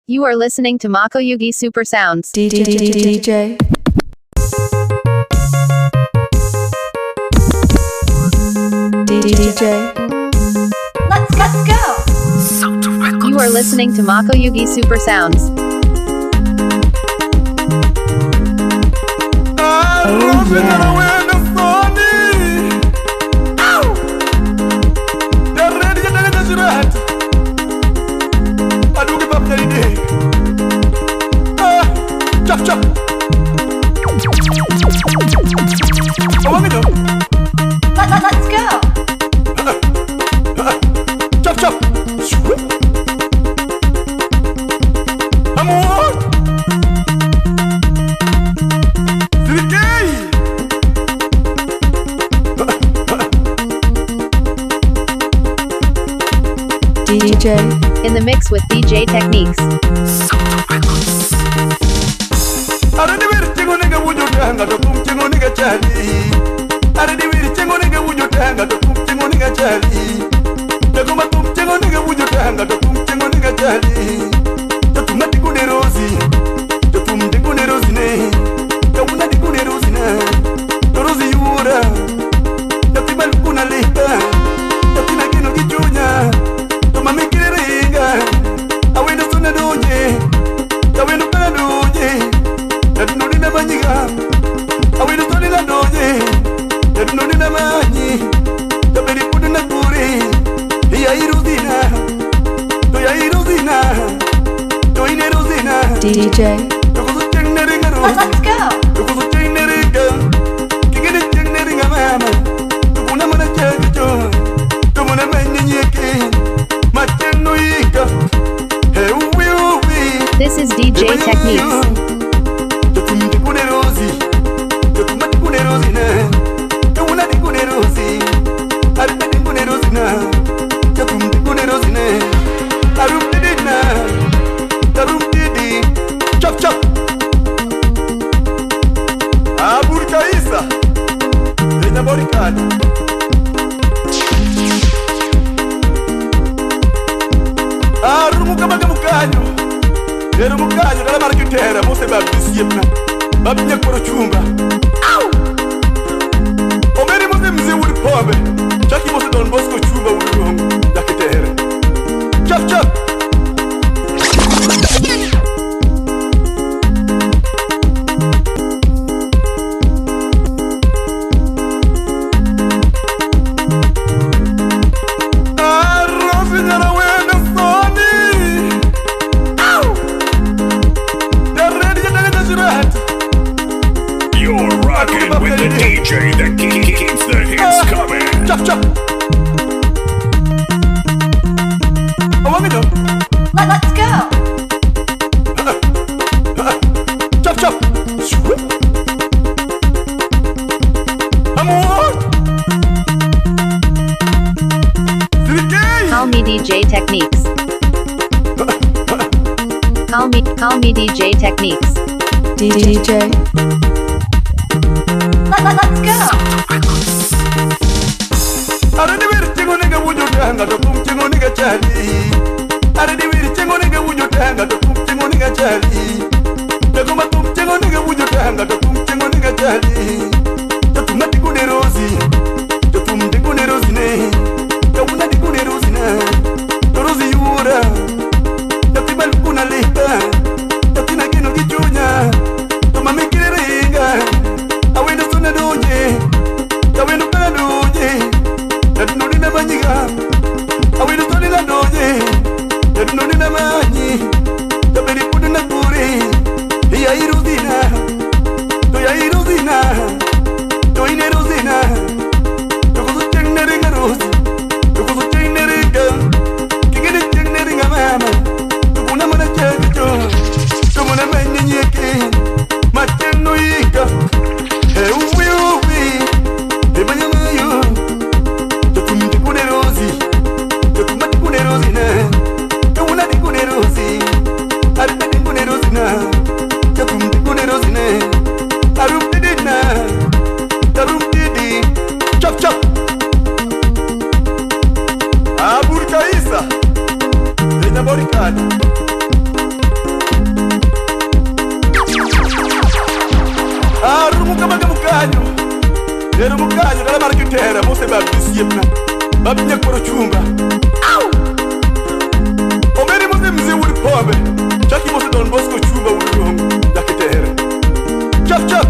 You are listening to Mako Yugi Super Sounds. DJ. Let's go. You are listening to Mako Yugi Super Sounds. Oh yeah. Chop. Let's go. Chop. Amor. DJ. In the mix with DJ Techniques. DJ. Let's go. This is DJ Techniques. Call me DJ Techniques. Call me DJ Techniques. DJ. Let's go. marketera mose ba bisiepna babinya koro chumba au omeri mose mze wuri pombe chaki mose don bosco chumba wuri rongo yaketera chap chap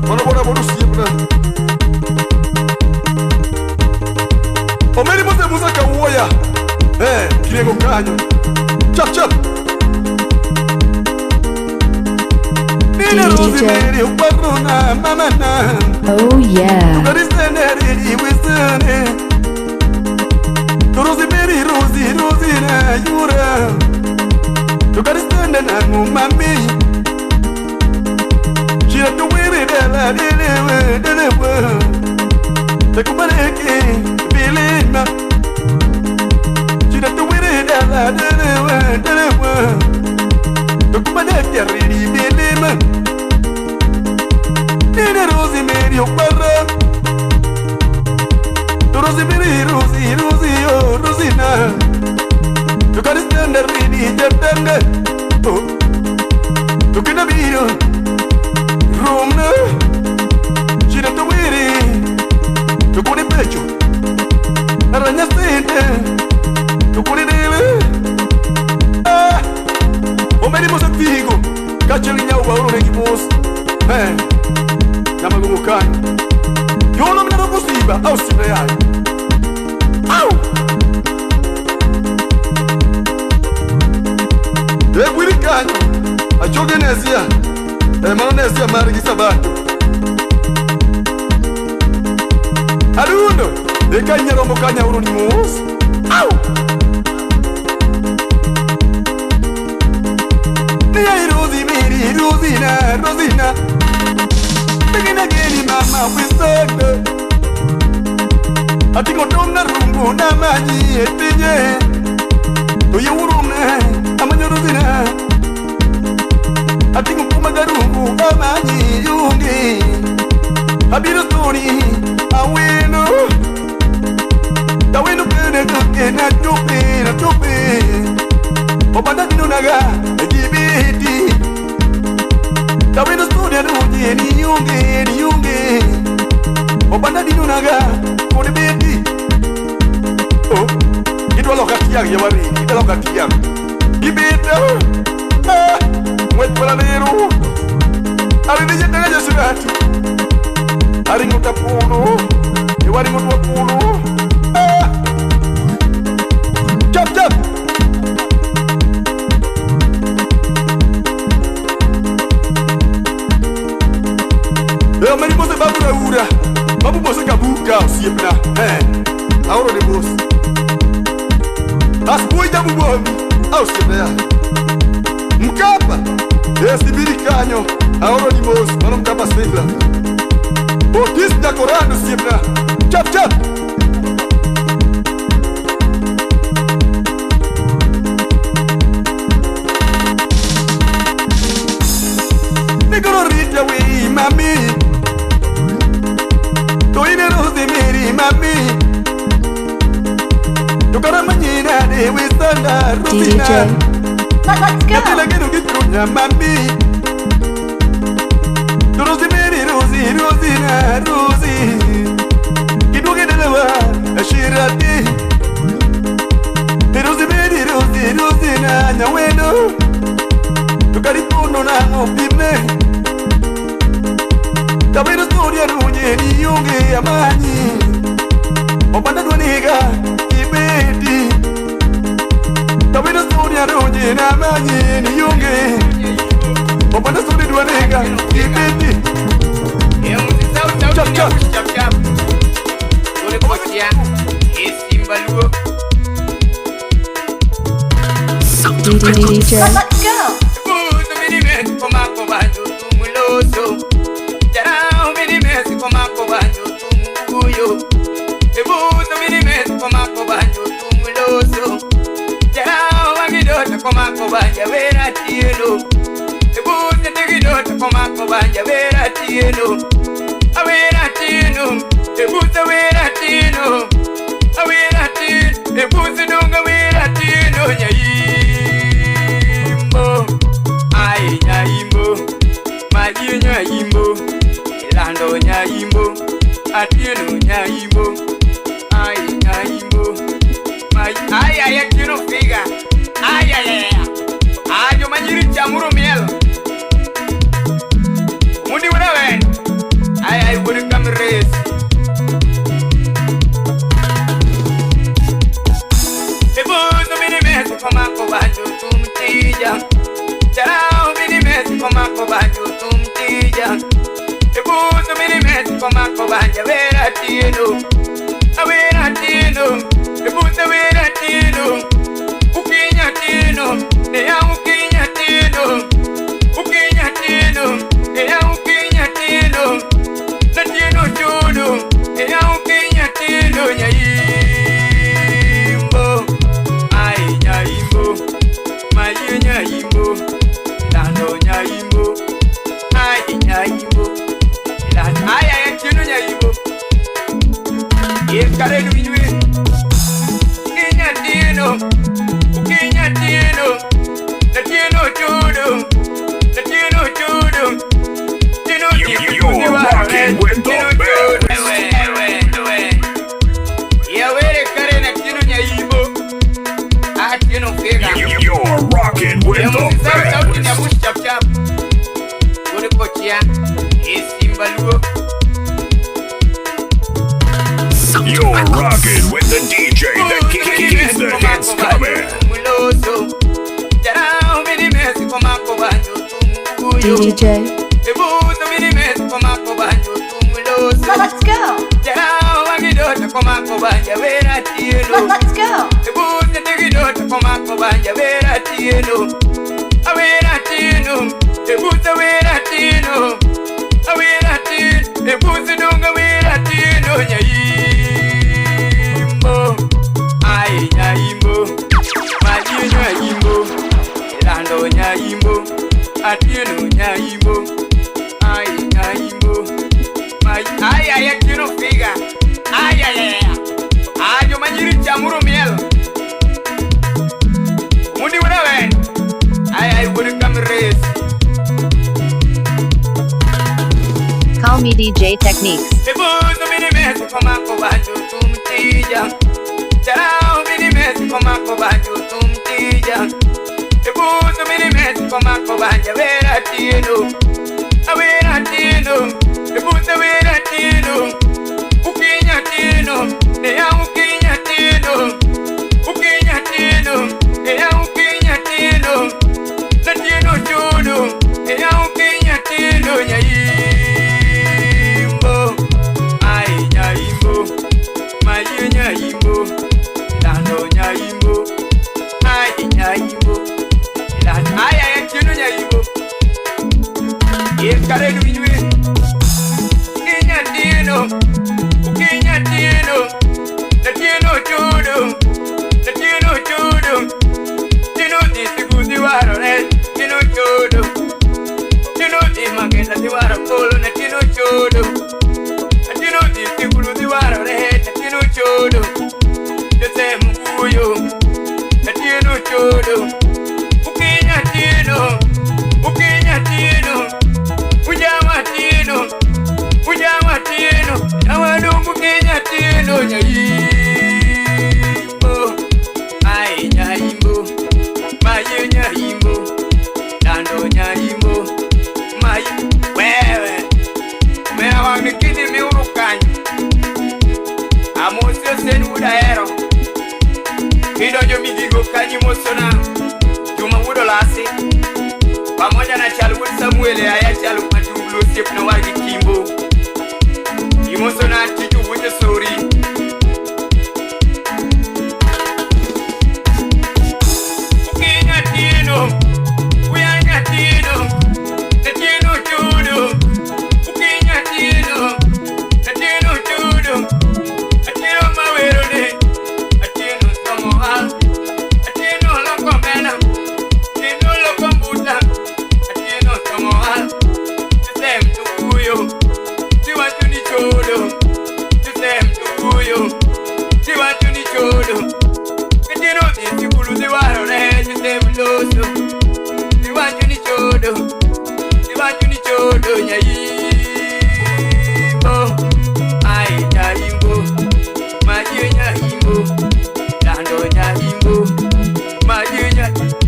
Mano bora bora siempre. Omeri mose musa kawoya. Kirego kanyo. Chap chap. Nina rosemary uparona mama na. Oh yeah. Rosemary wisane. Rosemary Rosie na yura. Tukaristana na mumami. Shira tu wiri dela delewa. Takubaleke bilima. Shira tu wiri dela delewa. Takubaleke bilima. Nina Rosemary uparona. Rosemary Rosie oh Rosina. You gotta stand there, ready, just stand there. Oh, look at the video. Room, no. She don't do it. You put it back. I run your stand. You put it in. Ah, oh, many most of Vigo. Catching your world, Regimos. Hey, Yamagukan. You know, I'm not a possible. I'll see the eye. Ow! Wili kanyo, achoge nesia, mano nesia marigi sabato. Aruno, kanya rombo kanya uro ni mus. Au! Niya Rosemary, Rosina. Begin again, mama, we start. Atingo domna rungu na maji etinye. Oye urume, amanyo Rosina. Atingo kumagarungu amaji yungi. Abiru story, aweno. Taweno kene kuke na tupe. Obanda dinunaga, edibiti. Taweno story anuji ni yungi. Obanda dinunaga, kodibiti. Oh. Ito lo katiang ya wari, ito lo katiang. Ibita, wet pala nero. Ari ni jenda aja sudah. Ari nguta puno, wari nguta puno. Jap. Mari mose babu ura, babu mose kabuka siapna. Ahora de vos. As cuida bubomi, ao sebea. Mkapa, esse biricanho, ahora ni mos, mano mkapa sebla. Otis da corano sebla. Chap. Negoro rita we mami. Toine Rosemary mami. Manina, we stand up, DJ. Let's go. Mami. Rosemary, Rosie. You don't get a shirati. Rosemary, Rosina, Naweno. You got it on a pime. The way the story of Runi, Yungi, Amani. Open the nigga. Tawina story aroje na manye ni yunge. Opana story duanega ibeti. Chap. Sore kokia esimbaluo. DJ. Let's go. Buzo mini koma kobanjo tumuloso. Jara mini koma kobanjo tumuyo. Buzo mini koma kobanjo tumuloso. Koma kobanja vera tieno. Ebuze tegidota koma kobanja vera tieno. Awera tieno. Ebuze vera tieno. Awera tieno. Ebuze donga vera tieno. Nyaimbo. Ai nyaimbo. Maji nyaimbo. Ilando nyaimbo. Atieno nyaimbo. Ai nyaimbo. Maji ai atieno figa. Ay. Ayo manjiri chamuro miel. Mundi wena wen. komako banja vera tino. Awera tino, ebuta vera tino. Ukinya tino, neya ukinya tino. Ukinya tino, neya ukinya tino. Na tino chudu, neya ukinya tino nyaimbo. Ai nyaimbo, mayu nyaimbo, lando nyaimbo. Ai nyaimbo, lando ai tino nyaimbo. Kare du yui Kinya tino Ukinya tino Na tino chudu Na tino chudu Tino You're rocking with the best. Ya were kare na tino nyaimbo Ah tino fega You're rocking with the best. Ya mush chap chap Kone kochia Simba luo You're rocking with the DJ that keeps the hits coming. DJ. Let's go. Let's go. Ai nyaimbo, maji nyaimbo, lando nyaimbo, atino nyaimbo, ai nyaimbo, maji ai atino figa, ai, ajo manjiri chamuru miel, mundi wewe, ai wuri kamres. Call me DJ Techniques. Ebuzo mini mesi komako banjo tumtija. Charao mini mesi komako banjo tumtija. Ebuzo mini mesi komako banja vera tino. Awera tino. Ebuzo vera tino. Ukinya tino. Neya ukinya tino. Ukinya tino. Neya ukinya tino. Na tino chudu. Neya ukinya tino nyaimbo. Ai nyaimbo. Maji nyaimbo. Lando nyaimbo. Ai nyaimbo. Lando ai tino nyaimbo. Kare du yui Kinya tino Ukinya tino Na tino chudu Na tino chudu Tino disiguzi waro ne Tino chudu Tino dimagenda di waro polo na tino chudu Na tino disiguzi waro ne Na tino chudu Jose mkuyo Na tino chudu Ukinya tino Ukinya tino Ujawa tino, awadumbu Kenya tino nyaimbo. Ai nyaimbo, maji nyaimbo, lando nyaimbo, maji wewe. Mewa mikidi miurukanyi, amosio senu udaero. Kidojo midigo kanyi mosona, juma udo lasi. Pamoja na chalu Samuel aya chalu matulo sip na wagi kimbo. Imoso na titu wuje sori. Ukinya tino, uyanya tino, na tino chudu. Ukinya tino, na tino chudu. Atino mawerone, atino samoha, atino lokomena, atino lokombuta.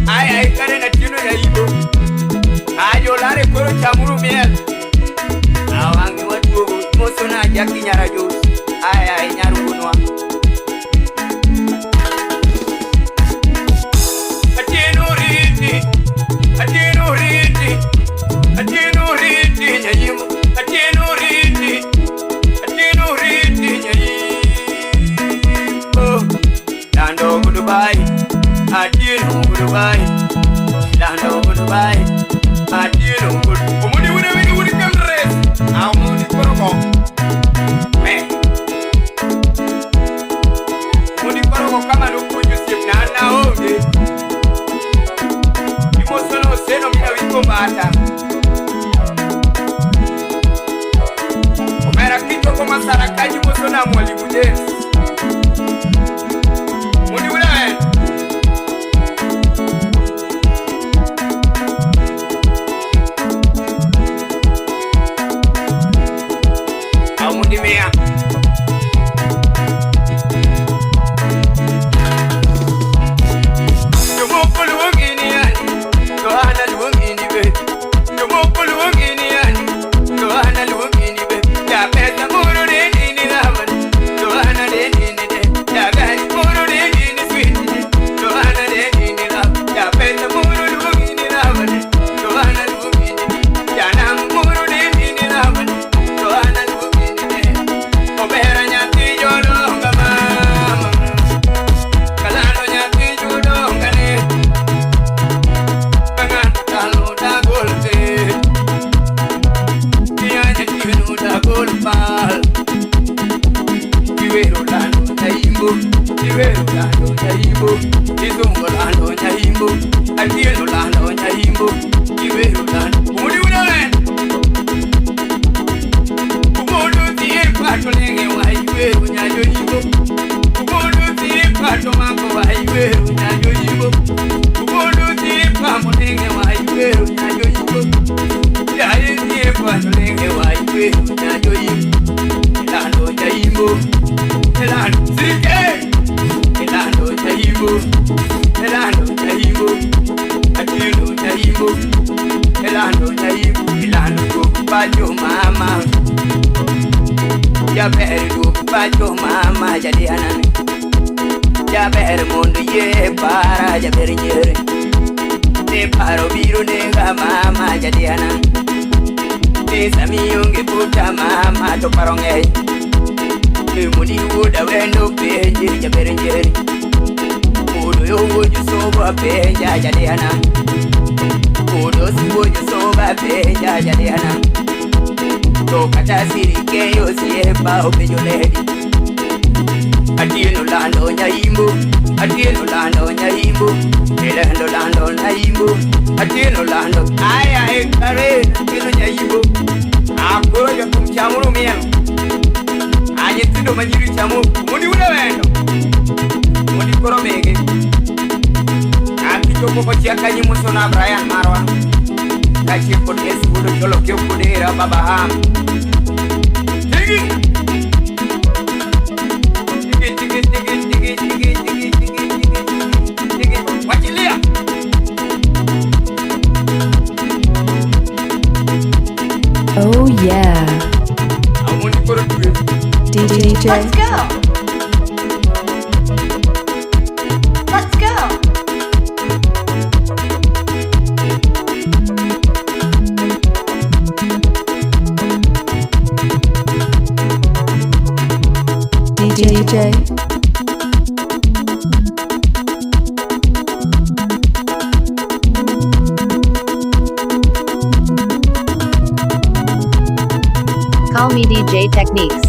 Ai kare na tino ya ibo. Ayo lare koro chamuru miel. Awangi watu moso na jaki nyara jos. Ai nyaru unwa. Atino riti nyayimo. Atino riti masara kaji moso na mwali bude. Muni ule we. Amundi mea. Oh yeah. DJ. Let's go. Let's go. DJ. Call me DJ Techniques.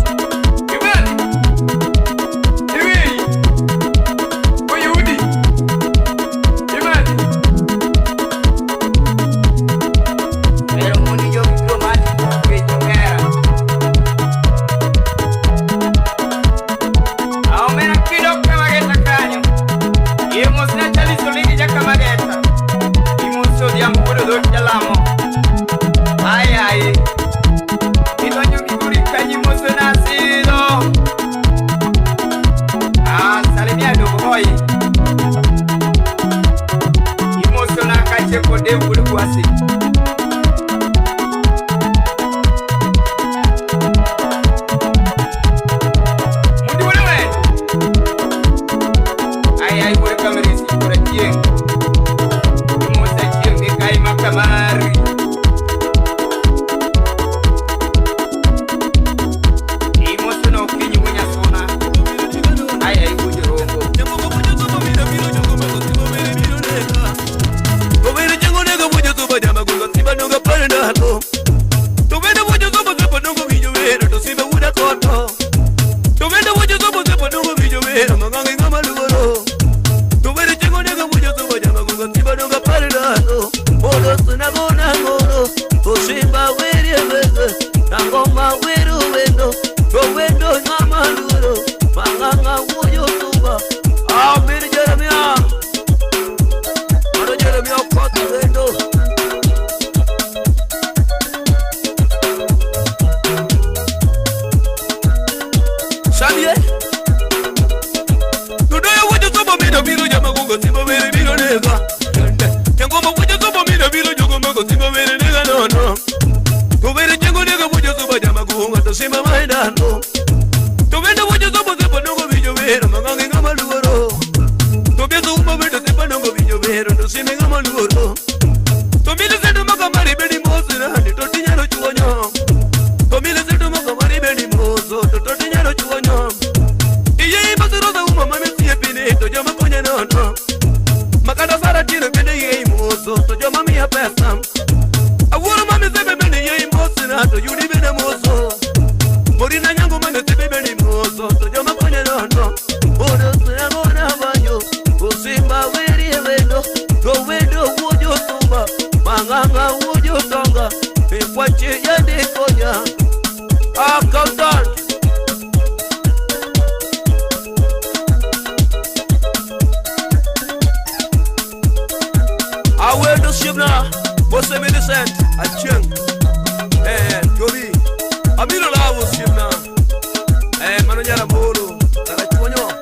Go Tamie Today what you told me the video Yamago Simba very video nigga Yango what you told me the video Yamago Simba very nigga no Go very jango nigga what you told Yamago to Simba my dad no To when the what you told the Panogo video very Mangang Amaluro To be the woman with the Panogo video very to Simba Amaluro To me the Santa Makamari Benny Mosin and to Tiano Chuanyo To me the Santa Makamari Benny Moso to Tiano Chuanyo Iye Masurosa woman see a pinate to Jamaconia no Makata Saratino Benny Moso to Jamamia Pesam I want a mammy say Benny Mosin to you live in a moso Morina Yango Man say Benny Moso to Jamaconia no Odo Sagona Banyo Simba very window go window would you tumba Manganga would you tonga if what you did for ya Ah come down I wear the ship now what's the medicine I chung Gobi Amino Lawo ship now Manonyara Bolo Tarachuanyo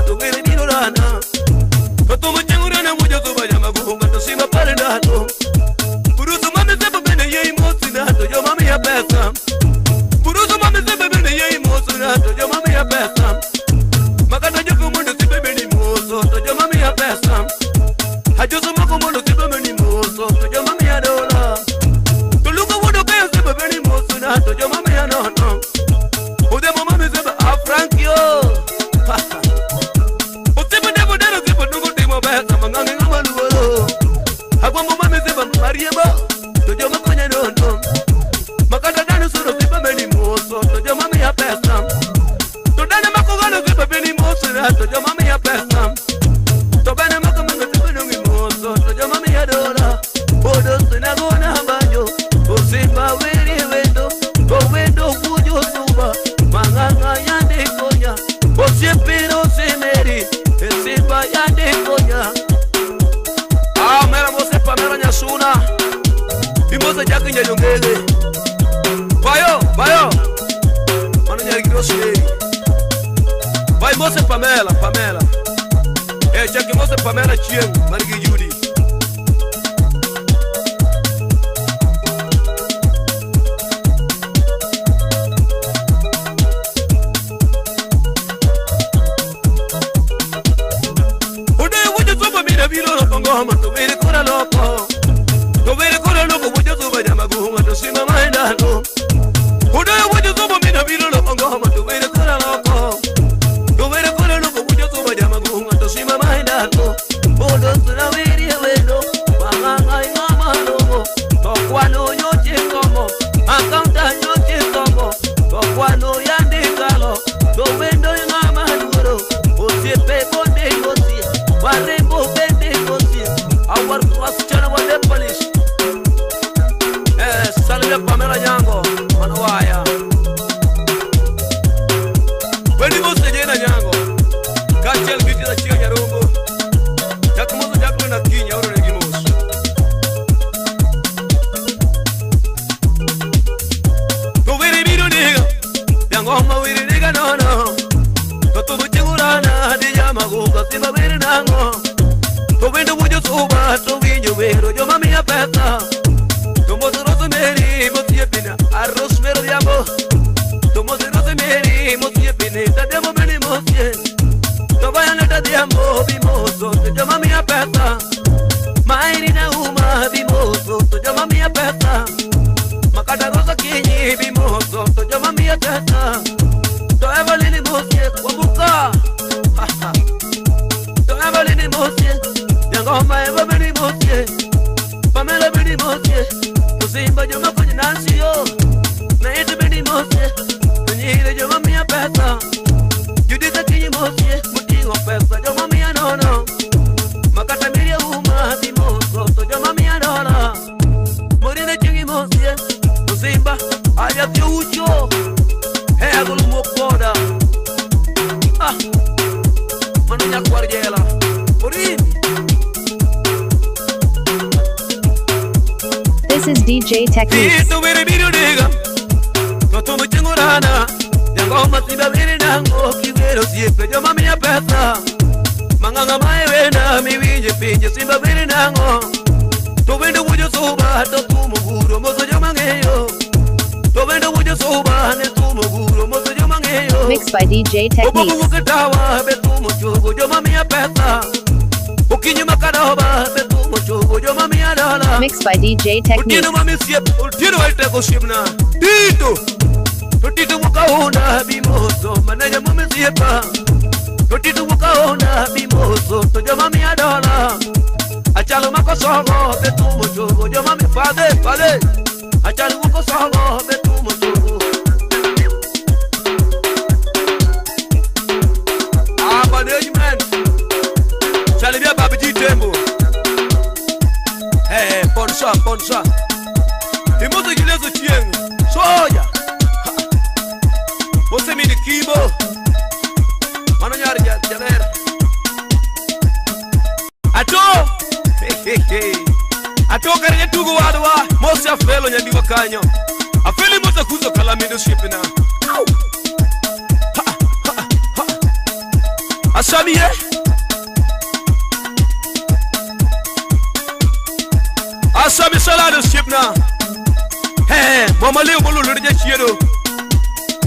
to very Mirana. But to Majurana Mujazuma Guma to Sima Paradano. Puruzuma is never been a yay mosina to your mammy a better. Puruzuma is never been a yay mosina to your mammy a better. Makata Jukumu to Sibemini Moso to your mammy a better. Hajusuma to Sibemini Moso to your mammy a dollar. To look at what the bears never very mosina to your mammy a no. Who the mamma is ever a Frankio. Makata dano suru vipa meni moso to jama mi ya pesam to dana makogano vipa meni moso to jama mi ya pesam to bana makomanga vipa nungi moso to jama mi ya dola odo sina gona banyo o simba wiri wendo go wendo kujo suba manganga yande konya o siepiro semeri simba yande konya ah mera mose pa mera nyasuna Imosa jaki nyayongele Bayo Mano nyarigiroshe Vai Mose Pamela Jaki Mose Pamela Chieng Marigi Judy Ude wujo sopa mina vilo no pongoma to vile kura loko To vile kura loko wujo sopa jamagunga to sima maendano Ude wujo sopa mina vilo no pongoma to vile kura loko To vile kura loko wujo sopa jamagunga to sima maendano Odo suna viri wendo Manganga ingama logo To kwano nyoche komo Akaunta nyoche komo To kwano yandikalo To wendo ingama duro Osiepe konde yosie Warembo bende yosie Our class chana wale polish Salve Pamela Nyango Manawaya Wendi mose jena Nyango Kachel biti za chiga nyarumbo Jakumoso jaklo na kinya oro negimoso To viri bido niga Yango homa viri niga no Katubu chingurana di yamago Kasiba viri nango To vendo wujo soba To vinyo vero yo mami ya pesa Tomo de rosemary Mosie pina arroz mero diamo Tomo de rosemary Mosie pina Tademo meni mosie To vaya neta diamo Bimoso To yo mami ya pesa Mairi na uma Bimoso To yo mami ya pesa Makata rosa kinyi Bimoso To yo mami ya pesa To Evelyn mosie Wabuka To Evelyn mosie Yangoma Evelyn mosie Pamela Bini mosie To Simba Joma kwenye Nancy yo Na ite Bini mosie Nyire Joma mia pesa Judita kinyi mosie Mutingo pesa Joma mia nono Makata miria uma Bimoso To Joma mia dola Morine chingi mosie To Simba Aya Fiucho Hea gulu mokoda Ah Manunya kwarjela Morine This is DJ Techniques. Manganga mai wena mi winje pinje simba biri nango to wendo wujo soba to tumuguro mozo jo mangeyo to wendo wujo soba ne tumuguro mozo jo mangeyo Mixed by DJ Techniques. Obo kutawa be tumucho jo mami ya pesa Ukinyi makanoba be tumucho jo mami ya dola Mixed by DJ Techniques. Utino mami siep utino walte ko shimna Tito mukaona bimoso mananya mami siepa Tito mukaona bimoso to jo mami ya dola Achalo makosogo be tumucho jo mami fade Achalo makosogo be tumucho management Salibia babiji tembo Ponsa Timoto gilezo chieng Soya Mose mini kibo Mano nyari jaler Ato kare tugo wadwa Mose afelo nyandiwa kanyo Afeli mota kuzo kalamido shipina Asami ye Asami salado shipna Mama leo bolo lorje chiero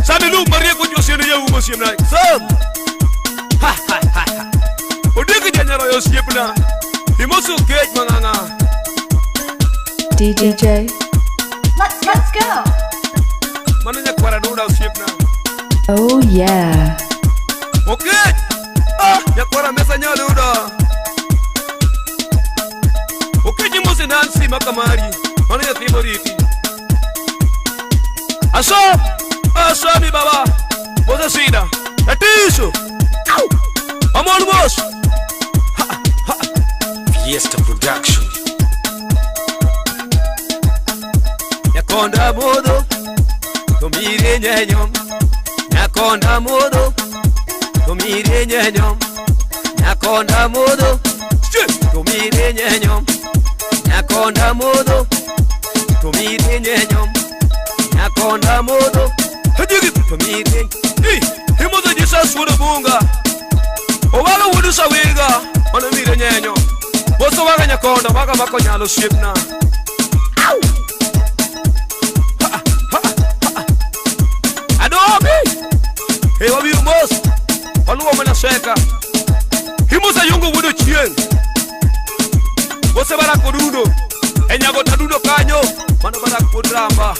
Sami lu marie ko josene yewu mo shipna Sam Odege janyaro yo shipna Imosu cage manganga DJ. Let's go. Mananya kwara duda shipna Oh yeah. Okay ya kwara mesa nyaluda Okay jimose nansi makamari Mananya timoriti Asami baba Bosa sida Atiso Amon boss Fiesta Production Yakonda modo Tomire nyenyom Yakonda modo Tomire nyenyom Yakonda modo Tomire nyenyom Yakonda modo Tomire nyenyom Yakonda modo Hajigi tomire Himodo Jesus wudu bunga Owaga wudu sawiga Mano mire nyenyom Boso waga nyakonda waga wako nyalo shipna Adobe Hey wabiru mos Waluwa mana sheka Himosa yungu wudu chien Bose barako dudo Enyago tadudo kanyo Mano barako dramba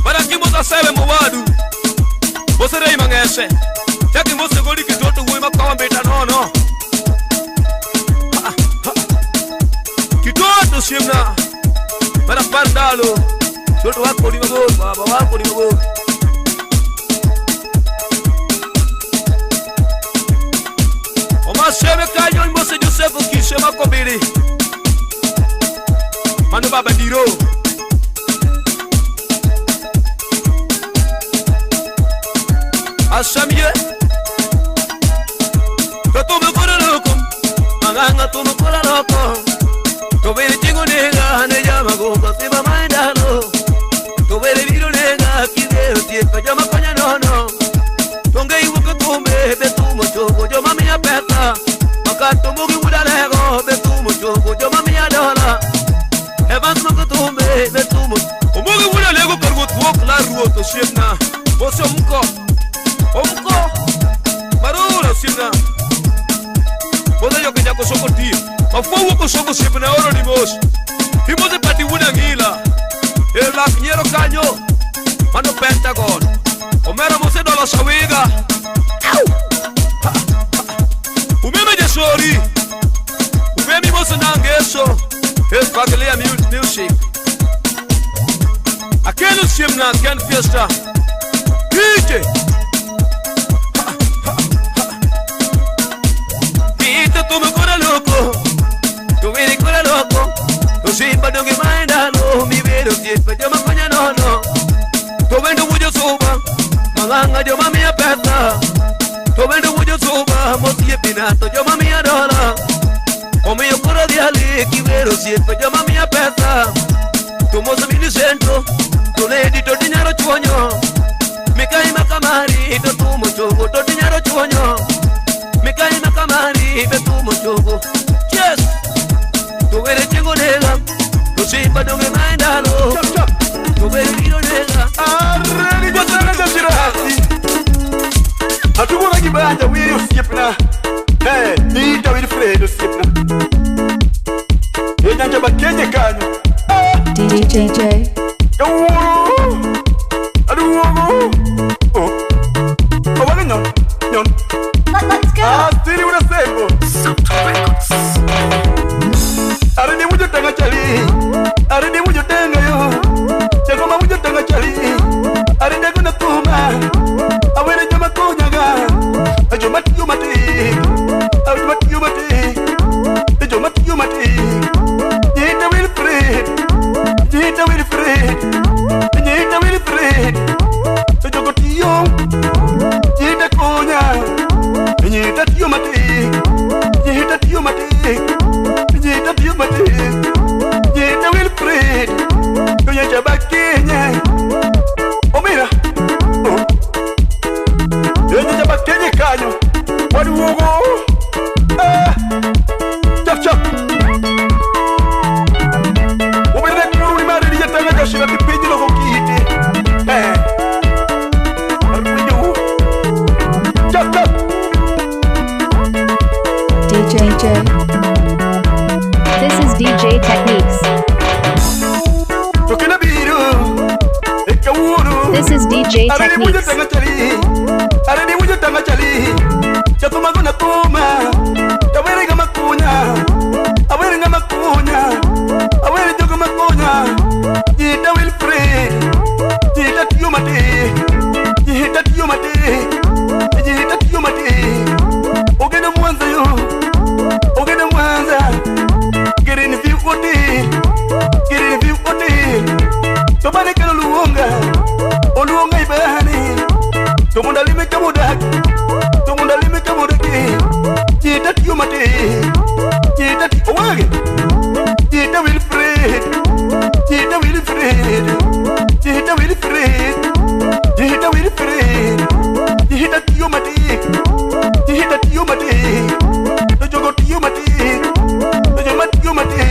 Baraki mosa sebe mwadu Bose rei mangese Jaki mose goli kitoto uwe makawa mbeta nono Kitoto shimna Bara pandalo Toto wako ni magod Baba wako ni magod Oma sebe kanyo mbose Josefu kishe mako bili Manu baba diro Asamye Kato me kora loko Maganga to me kora loko To vere chingo nega Ne llama goga se va maendalo To vere viro nega Kideo tiepa llama konya nono Tonge iwo katumbe Betumo chogo Yo mami ya peta Makato mugi muda lego Betumo chogo Yo mami ya dola Evans makatumbe Betumo Umugi muda lego Kargo tuok la ruoto shipna Bose mko Omko Marula simna Boda yo kenya ko soko ti Mafuwa ko soko simna oro ni mos Himoze pati wuna ngila La kinyero kanyo Mano Pentagon Omera mose dola sawiga Umeme jesori Umemi mose nangeso Fagilia music Akelu simna Ken Fiesta DJ Tu me cura loco, tu me cura loco. Tu simpa no que manda no, mi vero siempre yo me coña no. Tu vendo mucho suba, maganga yo mami a pesa. Tu vendo mucho suba, moti pinato yo mami a dola. O mi cura de ali, que vero Peja mami ya pesa Tumo sabini centro Tuledi to dinero chuonyo Mikai makamari to tumo chogo to dinero chuonyo Mikai makamari to tumo chogo Yes Tuwere chengo nega Tusimba donge maendalo Tuwere hiro nega Arreni Wasana jashirasi Atugura kibanja wiri usipna Hey, nita wiri Fred usipna Yenyanja bakenye kanyo DJ Let's go. Stili una sengo Aridi mujo tanga chali Aridi mujo tanga yo Chagoma mujo tanga chali Aridi kuna kuma Awere jama kunyaga Ajomati yumati Ajomati yumati Ajomati yumati Jita Wilfred Jita Wilfred Jita Wilfred Ajogotio Jita kunya Jita yumati Jita yumati Jita yumati Jita Wilfred Kunya jabakenya Omira Yenye jabakenya kanyo Wadi wogo Chap chap Umere kururi mari ya tanga kashira tipeji loko kiti Arwiyo Chap chap DJ This is DJ Techniques. Tokena biru Ekawuru This is DJ Aridi mujo Techniques. tanga chali Aridi mujo tanga chali Chatuma guna kuma Awere gama kunya Awere gama kunya Awere jogo makunya Jita Wilfred Jita Tiyumati Jita Tiyumati Jita Tiyumati Ogena mwanza yo Ogena mwanza Girini view hotel Girini view hotel Tobane kano luonga Oluonga ibani Tomunda lime kamudak Tomunda lime kamudaki Jita Tiyumati Jita Tiyumati Jita Wilfred Jita Wilfred Jita Wilfred Jita Wilfred Jita Tiyumati Jita Tiyumati Tojogo Tiyumati Tojoma Tiyumati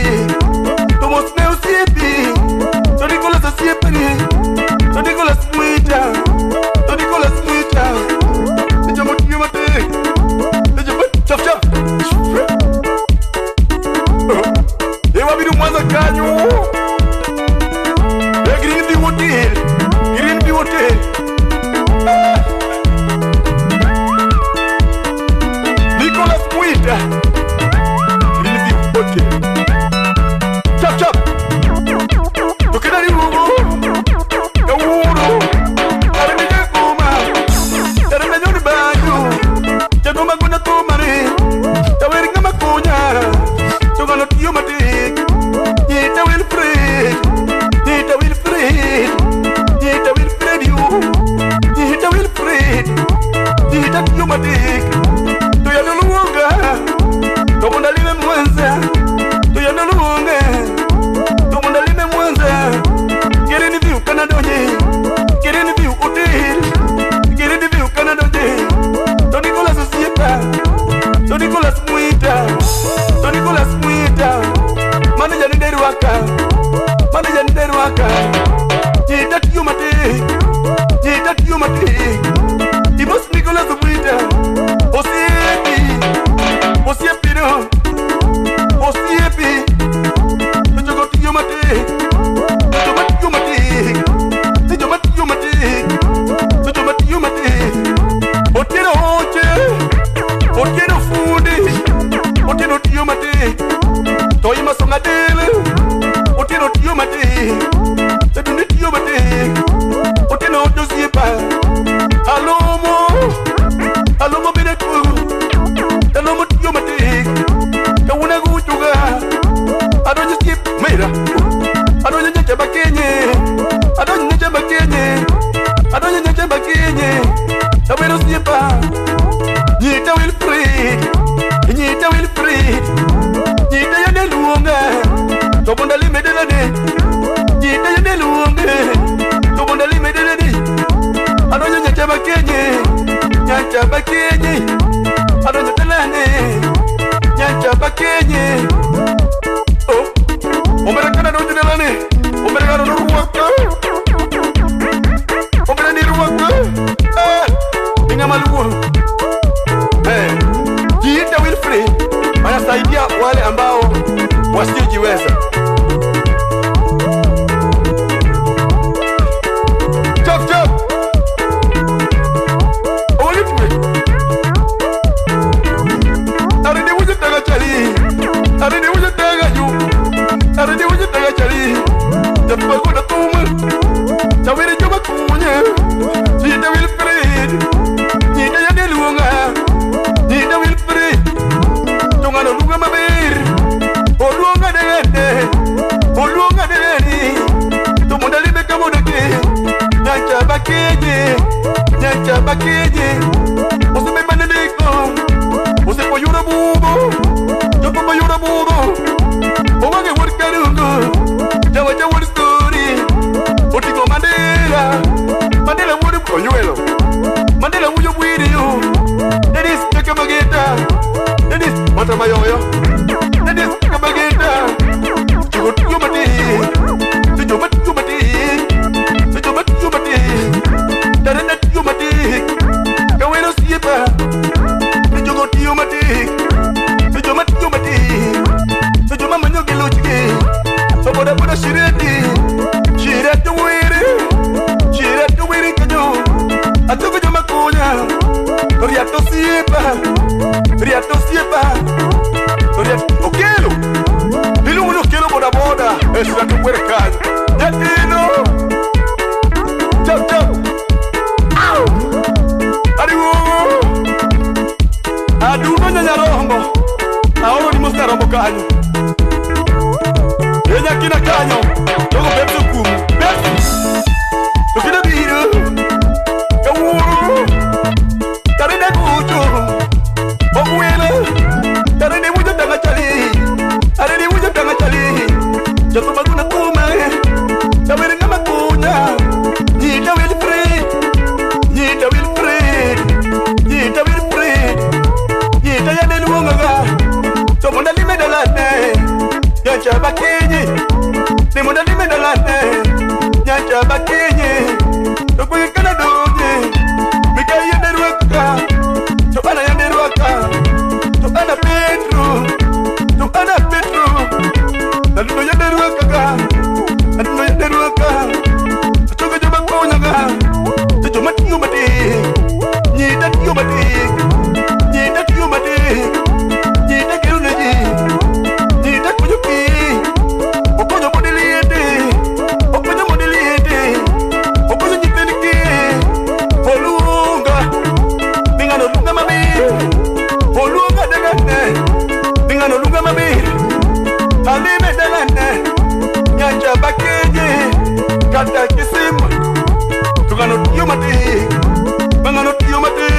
Tomos Neo Siepi Tonicolas Siepani Tonicolas Muita Tonicolas Muita Tojomo Tiyumati Tojomo Chap chap Ewa bidu mwanza kanyo Greenview Hotel Greenview Hotel Nicolas Muita Greenview Hotel Chap chap Tokena ni rugo Kawuro Arimi jakuma Arimi nyoni banyu Jagoma guna kumare Taweri ngama kunya Togano Tiyumati Jita Wilfred Jita Wilfred Jita Wilfred you Jita Wilfred Jita Tiyumati Tuyano luonga Tomunda lime mwanza Tuyano luonga Tomunda lime mwanza Girini view kanadonye Girini view hotel Girini view kanadonye Tonicolas Siepa Tonicolas Muita Tonicolas Muita Manager nderi waka Manager nderi waka Jita Tiyumati Jita Tiyumati Dimos Nicolas Muita Osiepi Osiepi no Osiepi Tojogo Tiyumati Tojoma Tiyumati Tojoma Tiyumati Tojoma Tiyumati Otero hoche Otero fundi Otero Tiyumati Toima songadele Otero Tiyumati Teduni Tiyumati Otero Josiepa Alomo Alomo Beneku Alomo Tiyumati Kawuna gujuga Adonye skip Meira Adonye nyeche bakenye Adonye nyeche bakenye Adonye nyeche bakenye Tawero Siepa Jita Wilfred Jita Wilfred Jita yane luonga Tobondali medelade, jita yende luonge. Tobondali medelade, anonya nyacha bakenye, nyacha bakenye. Anonya telane, nyacha bakenye. Oh, omerekana noju telane, omerekana noruwaka. Omerekana niruwaka. Inga maluo. Jita Wilfred anasaidia wale ambao wasiojiweza. Chop chop. Olipwe. Aridi wuje taga chali. Aridi wuje taga yu. Aridi wuje taga chali. Japo kuna tumu. Chawiri juba kunye. Jita Wilfred. Jita yande luonga. Jita Wilfred. Tungano lunga mabir. Oluonga degende. Oluonga degeni. Tumundali beka modeke. Nyancha bakeje. Nyancha bakeje. Usipe manedeko. Usipo yura bubo. Jopo yura bubo. Owange wurkarungo. Jawa jawa story. Otiko Mandela. Mandela wuri konyuelo. Mandela wuyo bwiriyo. Dennis teka mageta. Dennis mata mayoyo. Dennis teka mageta. Chigotiyo mati. Chigotiyo mati. Chigotiyo mati. Chigotiyo mati. Kaweno siyepa. Chigotiyo mati. Chigotiyo mati. Chigotiyo manyo gelochike. Soboda boda shireti. Shireti wiri. Shireti wiri kanyo. Atoko jama kunya. Riato siyepa. Riato siyepa. Riato okelo. Ilu uno kelo boda boda. Eso ya tu puede caer. Yatino. Chop chop. Au. Ariwo. Aduno nyanya rombo. Ahora ni musta rombo kanyo. Enya kina kanyo. Logo pepsi kumu. Pepsi. Tukina biru. Kawuru. Tarine kucho. Okwele. Tarine wujo tanga chali. Tarine wujo tanga chali. Jato maguna kuma. Tawere ngama kunya. Jita Wilfred. Jita Wilfred. Jita Wilfred. Jita yande luonga. Tomonda lime dalane. Nyancha bakenye. Nimonda lime dalane. Nyancha bakenye. Tokwe kana doje. Mika yande ruaka. Topana yande ruaka. Topana Petro. Topana Petro. Naluno yande ruaka. Naluno yande ruaka. Toka jaba konyaga. Toka tiyo mati. Nyita tiyo mati. Nyita tiyo mati. Nyita keruneji. Nyita kujuki. Okonyo modeliete. Okonyo modeliete. Okonyo jitenike. Olunga. Bingano lunga mabir. Olunga degane. Bingano lunga mabir. Alime degane. Nyancha bakeje. Kata kisimu. Tugano tiyo mati. Bangano tiyo mati.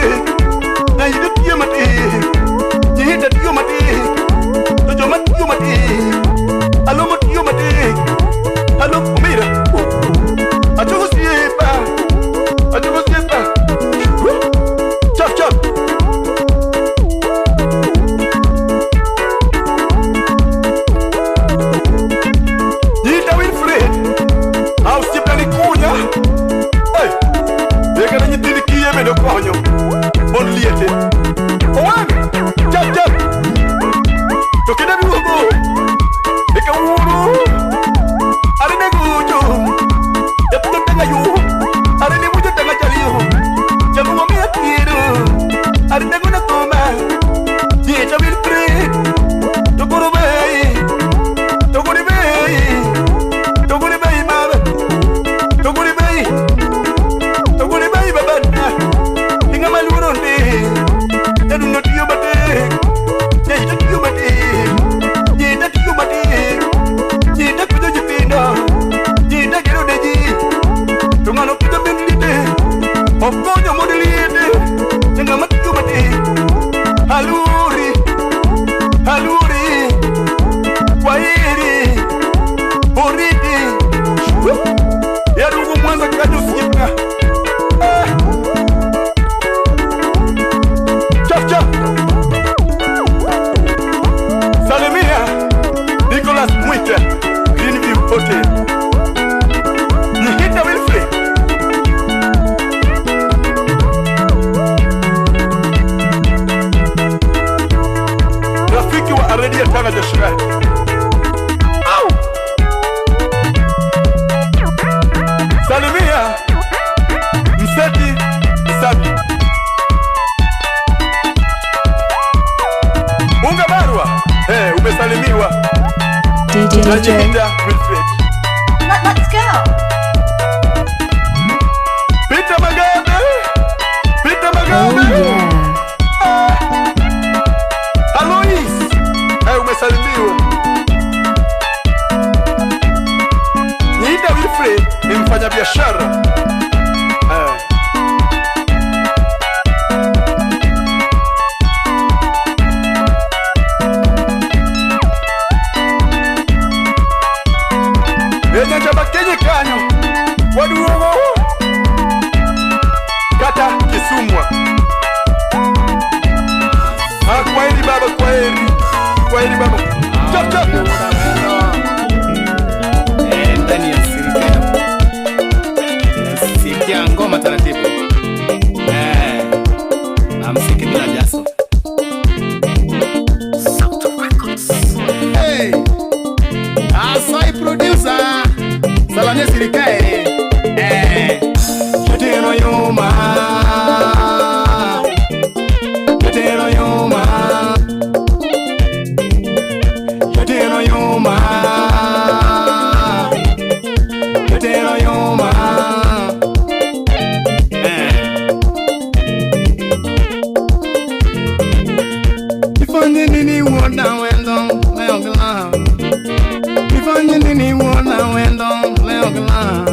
Na yidu tiyo mati. Jihita tiyo mati. Tojoma tiyo mati. Alomo tiyo mati. Alomo mira. Achugo siyepa. Achugo siyepa. Chop chop. Jihita Wilfred. Au siyepa ni kunya. pote Nihita Wilfred rafiki wa Aredia Tanga Jashrai salimia Mseti Sabi Munga Barwa umesalimiwa DJ Nihita Wilfred Let's go. Peter Magabe Oh yeah. Alois umesalimiwa Nihita Wilfred ni mfanya biashara Kenye kanyo waduogo kata Kisumwa kwaheri baba kwaheri baba chop chop ndani ya sikia ngoma taratibu na msiki bila jaso hey asai producer Salane sirikae Yotero yoma Yotero yoma Yotero yoma Yotero yoma Ifanye nini wona wendo Leogla Ifanye nini wona wendo Leogla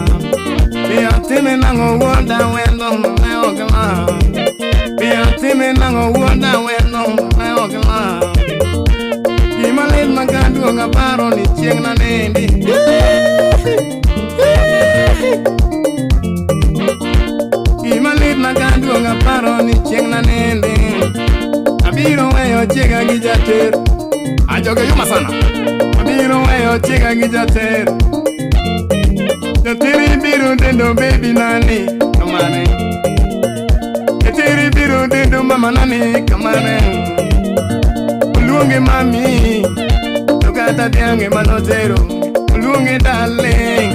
Pia time nango wanda wendo Leogla Pia time nango wanda wendo Leogla Imalit magadu nga paro ni chieng na nendi Imalit magadu nga paro ni chieng na nendi Abiro weyo chiega gi jater Ajoge yuma sana Abiro weyo chiega gi jater Yotiri biru dendo baby nani kamane Yotiri biru dendo mama nani kamane Uluonge mami Nokata diange manotero Uluonge darling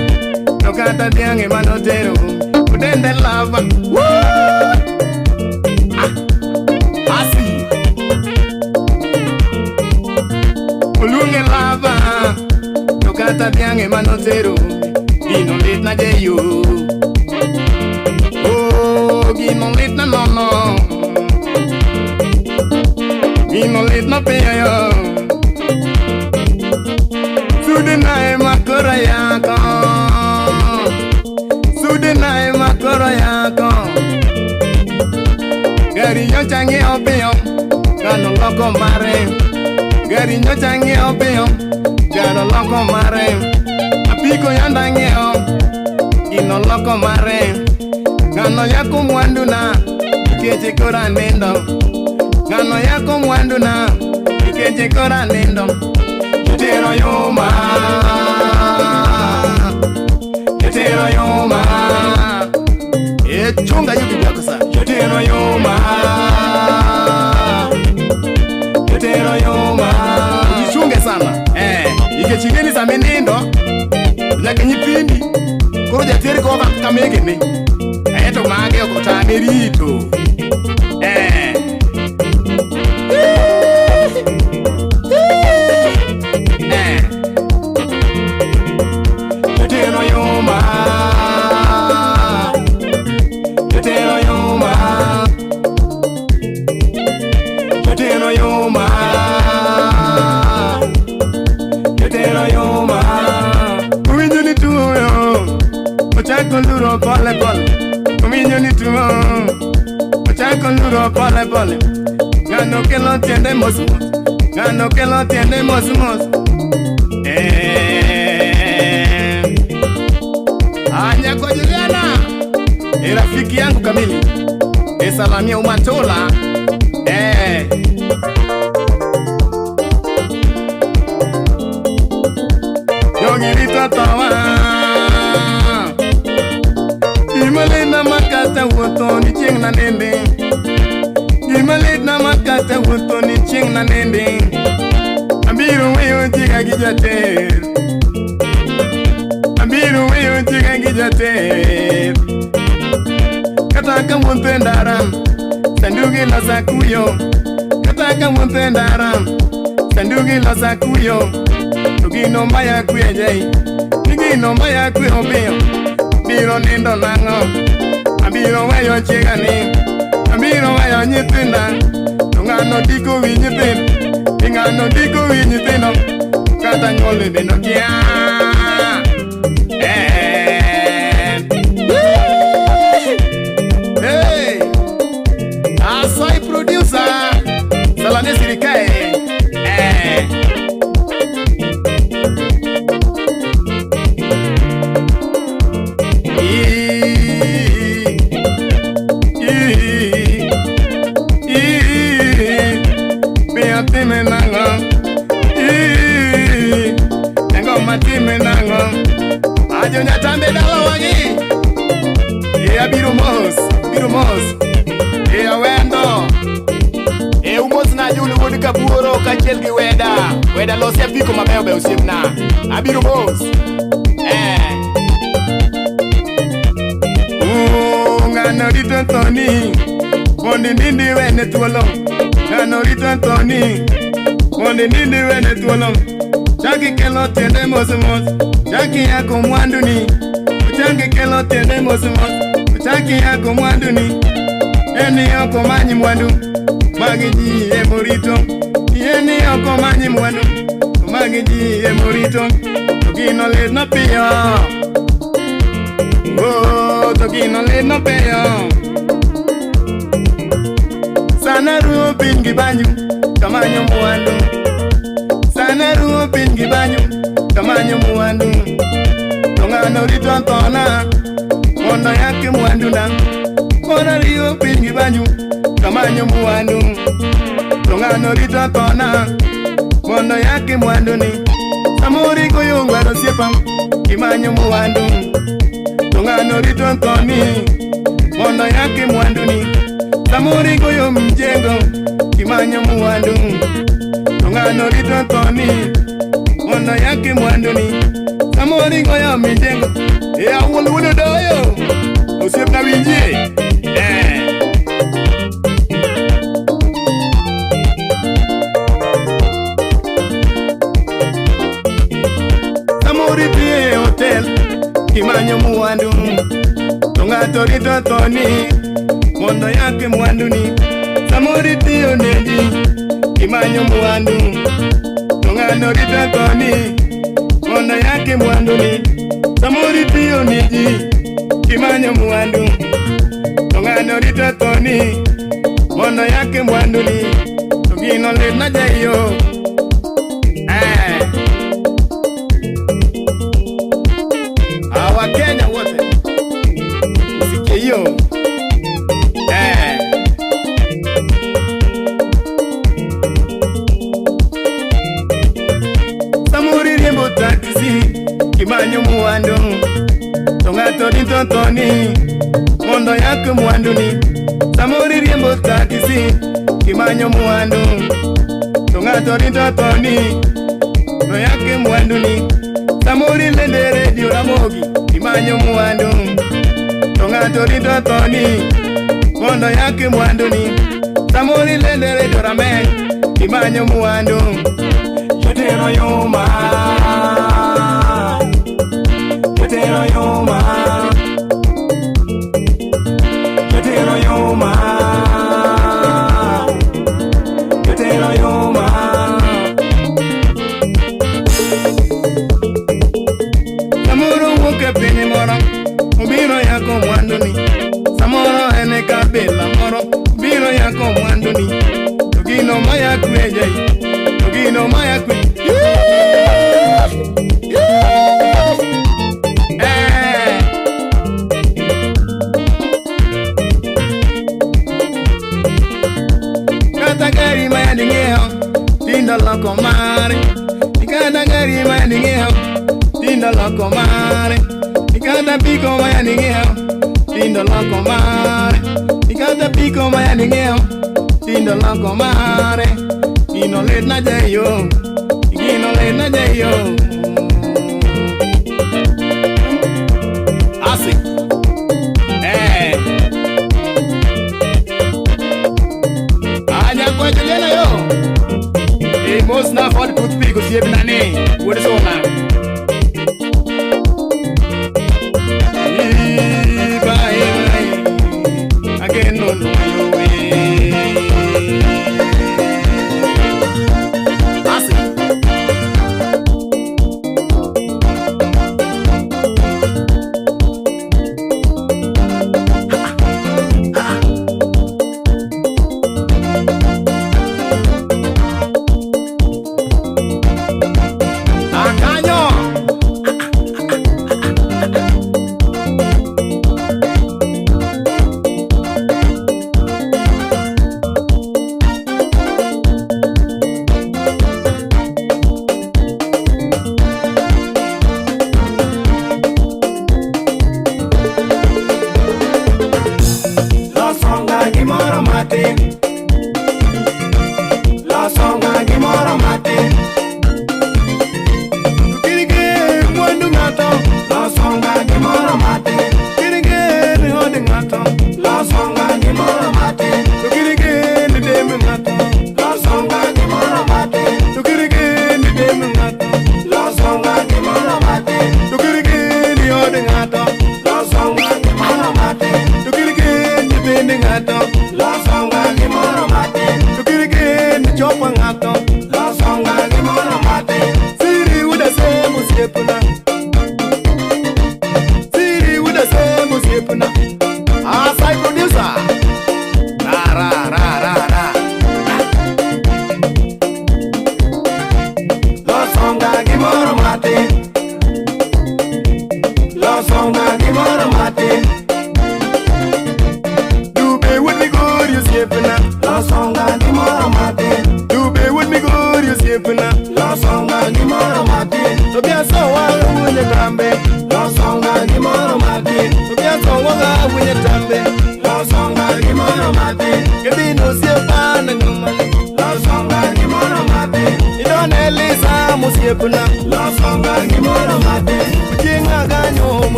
Nokata diange manotero Udende lava Asi Uluonge lava Nokata diange manotero Gino lit na jeyo Oh, gino lit na nono Gino lit na peyo Sude na makora yako Sude na makora yako Gari yo changi opio Gano loko mare Gari yo changi opio Gano loko mare Apiko yanda ngeo Gino loko mare Gano yako mwanduna Ikeje kora nendo Gano yako mwanduna Ikeje kora nendo Yotero yoma Yotero yoma Chunga yuki byako sa Yotero yoma Yotero yoma Ujichunge sana Ike chingeni za menindo Nyake nyipindi Kuro jateri kwa kamege ni Eto mange okotane rito Yotero yoma Yotero yoma Yotero yoma Yotero yoma Uminyo ni tuyo Ochako luro pole pole Uminyo ni tuyo Ochako luro pole pole Gano kelo tiende mosmos Gano kelo tiende mosmos Anya kwa Juliana rafiki yangu kamili Salamia Umatola Ogirito tawa Imalena makata woto ni ching na nende Imalena makata woto ni ching na nende Abiru weyo tiga gijater Abiru weyo tiga gijater Kataka mwonte ndaram Sandugi la sakuyo Kataka mwonte ndaram Sandugi la sakuyo Tugino mbaya kuye jay Nigino mbaya kuye obio Biro nindo nango Abiro weyo chigani Abiro weyo nyitinda Tungano diko wi nyitin Tingano diko wi nyitino Kata nyole dino kia Hey Asai producer Salane sirikae Time nango Tengo matime nango Ajo nyatambe dalo wagi Ea biru mos Ea wendo umos na julu wudi kapuro kachel gi Weda lo siap viko mabeo beo siap na Abiru mos Ngano dito toni Mondi nindi wene tuolong Ngano rito Tony Monde nindi wene tuolong Chaki kelo tende mosumos Chaki yako mwanduni Chaki kelo tende mosumos Chaki yako mwanduni Eni yako manyi mwandu Magiji emorito Eni yako manyi mwandu Magiji emorito Tokino le no piyo Oh, tokino le no piyo Sana ruo pingi banyu, kamanyo muandu Sana ruo pingi banyu, kamanyo muandu Tongano rito antona, mondo yake muandu na Kona ruo pingi banyu, kamanyo muandu Tongano rito antona, mondo yake muandu ni Samuri kuyungwa no siepam, kimanyo muandu Tongano rito antoni, mondo yake muandu ni Samuri goyo mjengo Kimanyo muandu Tungano rito toni Mondo yake muanduni Samuri goyo mjengo Ea wulu doyo Usiep na winji Samuri pie hotel Kimanyo muandu Tungato rito toni Mondo yake mwanduni Samuri tiyo neji Kimanyo mwandu Tongano rita toni Mondo yake mwanduni Samuri tiyo neji Kimanyo mwandu Tongano rita toni Mondo yake mwanduni Tongino le na jayo Awa Kenya wote Sike yo Samuri riembo taxi Kimanyo muandu Tongato dito toni Mondo yake muandu ni Samuri riembo taxi Kimanyo muandu Tongato dito toni Mondo yake muandu ni Samuri lende radio ramogi Kimanyo muandu Tongato dito toni Mondo yake muandu ni Samuri lende radio rame Kimanyo muandu Yotero yoma Yotero yoma Yotero yoma Yotero yoma Samuro woke penye moro Ubiro yako mwanduni Samoro ene kabela moro Ubiro yako mwanduni Tugino maya kweje Tugino maya kwe Kata gari maya dingeho Tinda loko mare Kata gari maya dingeho Tindo loco mare, ikata pico maya ningeo. Tindo loco mare, ikata pico maya ningeo. Tindo loco mare, ino let na jayo, ino let na jayo. Asi, aja kwa Juliana yo. Most na for the toothpick, see if nani. What is all now? Again, no, no, your way. I see.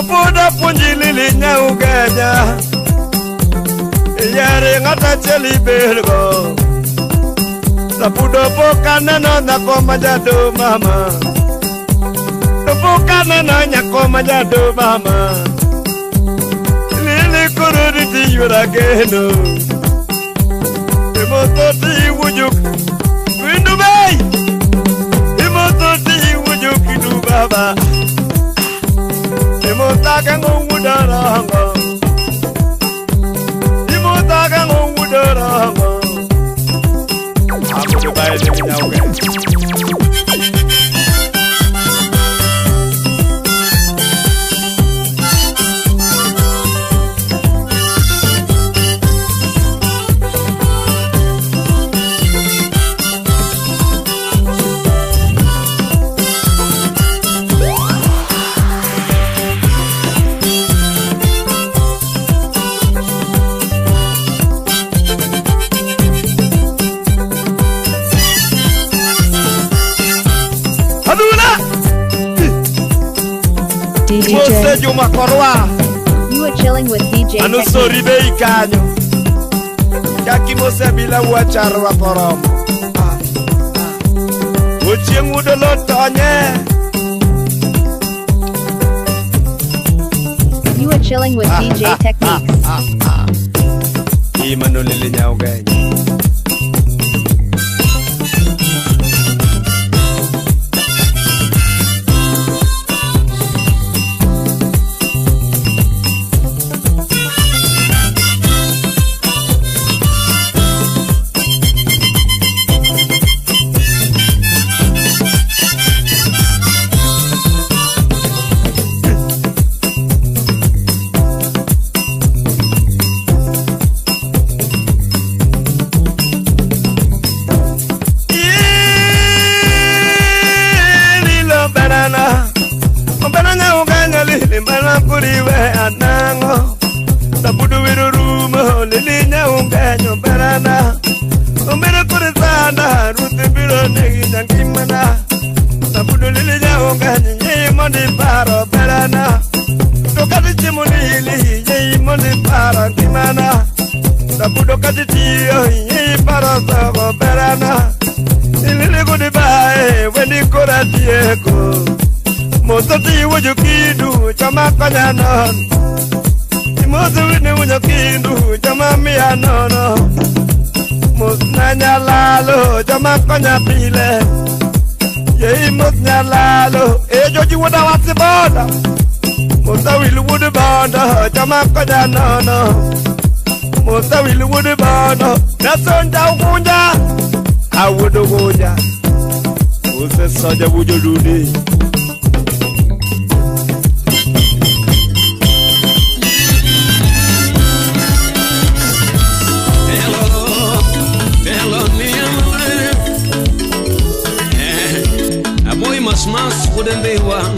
Topuda punjili nyaugaja Yare ngata cheli belgo Topuda pokana no nakoma jado mama Topukana no nyakoma jado mama Lili kurudi tiyura geno Imoto ti wujuk Windu bay Imoto ti wujuk idu baba Imotaga ngudarahango Imotaga ngudarahango Aku bay ni nyauge DJ Juma Korwa You are chilling with DJ Anu Techniques. sorry be ikanyo Kaki mose bila wacharwa poromo Uchieng udolo tonye You are chilling with DJ Techniques. Imanu lili nyauge Anango Tabudu wiru rumo Lilinya unganyo berana Umbira kurisana Ruti biro negi jankimana Tabudu lilinya unganyo Yei mondi paro berana Tokati chimuni hili Yei mondi paro kimana Tabudu kati tiyo Yei paro soko berana Ilili kudibae Wendi kura tieko Mosoti wujukidu Chama kanya non Mosu wini wujukidu Chama miya nono Mosnanya lalo Chama kanya pile Yei mosnya lalo Ejoji wuda wasi boda Mosa wilu wudu boda Chama kanya nono Mosa wilu wudu boda Nasonja ukunja Awudu kunja Use soja wujududi Mas wouldn't be one.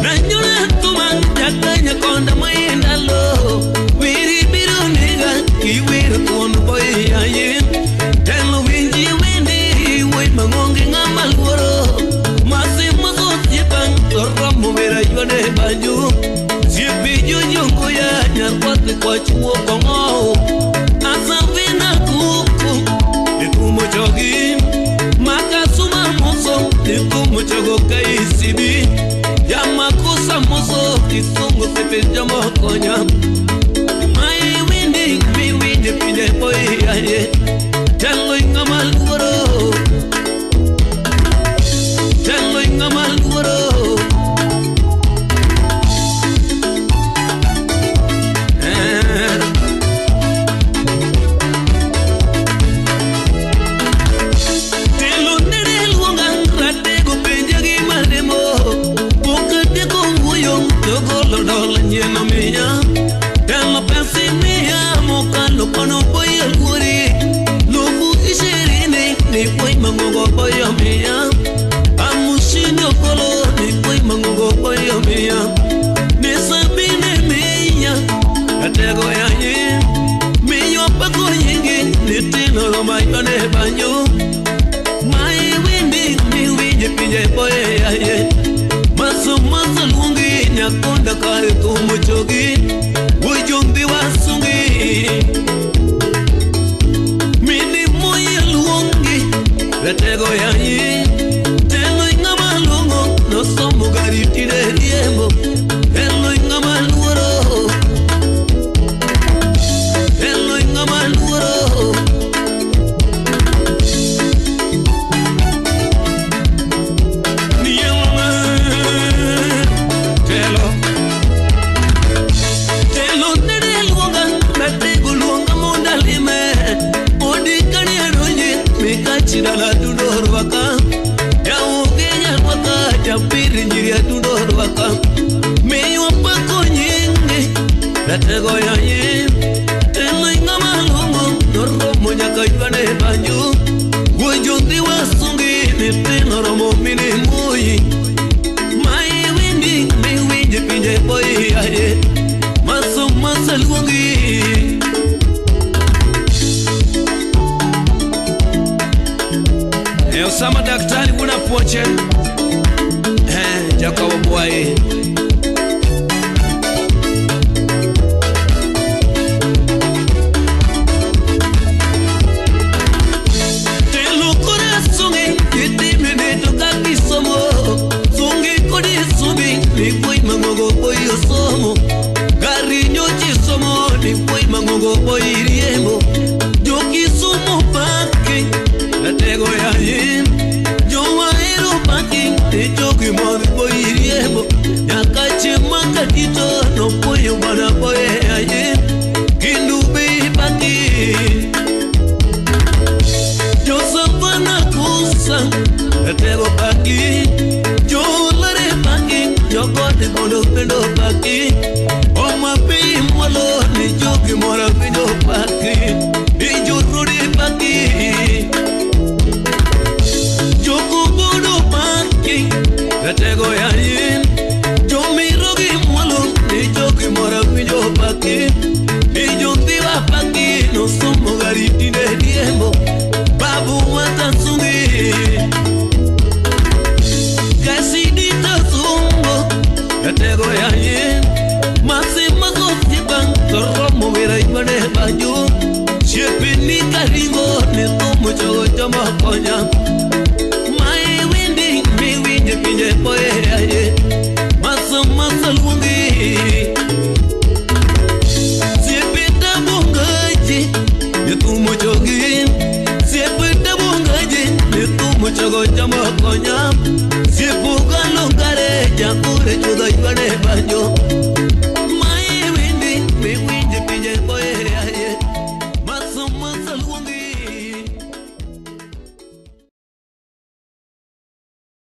Nanyula tuman jakanya konda mayenda lo. Wiri biru nigga kiwiru kono boy ayin. Telo winji wendi wait mangonge ngamal woro. Masi magot jipang toramo mera yone banyu. Sipi junjungu ya nyarpati kwa chuo kongo. Asavina kuku Nikumo jogi Makasuma moso Nikumo jogo kaisibi Yamakusa moso Kisungu sepe jamo konya Mai windi Mi windi pide boy aye Jango ingamal woro Jango ingamal woro Kono boy al guri Lubu isherini Ni boy mangogo boy amia Amusino kolo Ni boy mangogo boy amia Ni sabine miya Atego ya ye Miyo pako yingi Ni tino lo mayone banyo Mai pinje boye aye maso lungi nyakonda kare kumochogi wujumbi wasungi mini moye lungi retego yaye telo ingama lungo no somo gari tire riembo telo ingama luoro telo ingama luoro Chidala tudor waka ya ugenya waka chapiri njiria tudor waka meyo pako nyingi ratego ya yin telo ingama lungo noro monya kajwane banju wojondi wasungi nitino romo mini mui mai windi mi winje pinje boy aye maso luongi Sama daktari kuna poche jaka wabuaye Telo kore sungi Yitime neto kaki somo Sungi kodi sumi Nipoi mangogo boyo somo Gari nyochi somo Nipoi mangogo boyi riembo Joki sumo pake Natego ya yin Jogi mori boy riembo Nyakache makatito No poyo bana boye aye Kindu be paki Josapana kusa Etego paki Jolare paki Jogote bondo pendo paki Oma pi mwalo Ni jogi mora pendo paki Ijururi paki Jogo bondo paki Ratego ya yin Jomi rogi mwalo Ni jogi mora pinjo paki Ijo tiwa paki No somo gari tine diembo Babu watasungi Kasi dita zumbo Ratego ya yin Masi maso tiban Toromo mira ibane banjo Shepi ni karingo Ni tomo chogo chama konya Pinje boye